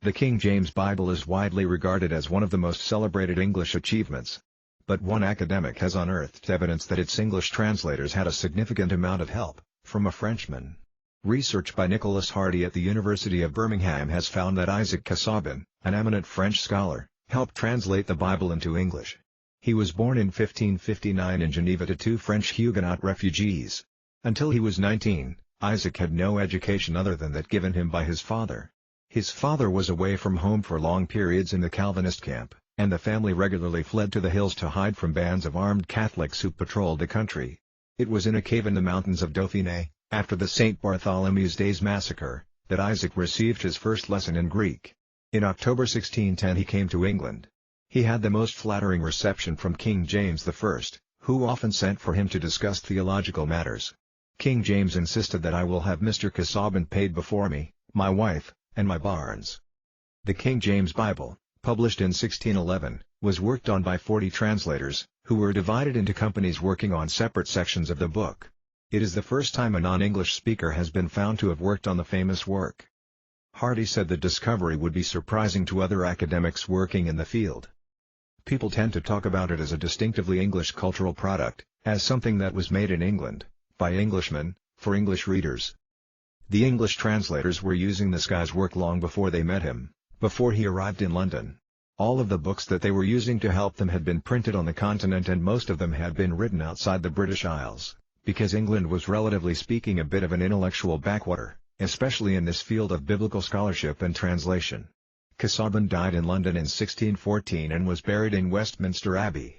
The King James Bible is widely regarded as one of the most celebrated English achievements. But one academic has unearthed evidence that its English translators had a significant amount of help from a Frenchman. Research by Nicholas Hardy at the University of Birmingham has found that Isaac Casaubon, an eminent French scholar, helped translate the Bible into English. He was born in 1559 in Geneva to two French Huguenot refugees. Until he was 19, Isaac had no education other than that given him by his father. His father was away from home for long periods in the Calvinist camp, and the family regularly fled to the hills to hide from bands of armed Catholics who patrolled the country. It was in a cave in the mountains of Dauphiné, after the St. Bartholomew's Days massacre, that Isaac received his first lesson in Greek. In October 1610 he came to England. He had the most flattering reception from King James I, who often sent for him to discuss theological matters. King James insisted that I will have Mr. Casaubon paid before me, my wife, and my barns. The King James Bible, published in 1611, was worked on by 40 translators, who were divided into companies working on separate sections of the book. It is the first time a non-English speaker has been found to have worked on the famous work. Hardy said the discovery would be surprising to other academics working in the field. People tend to talk about it as a distinctively English cultural product, as something that was made in England, by Englishmen, for English readers. The English translators were using this guy's work long before they met him, before he arrived in London. All of the books that they were using to help them had been printed on the continent, and most of them had been written outside the British Isles, because England was relatively speaking a bit of an intellectual backwater, especially in this field of biblical scholarship and translation. Casaubon died in London in 1614 and was buried in Westminster Abbey.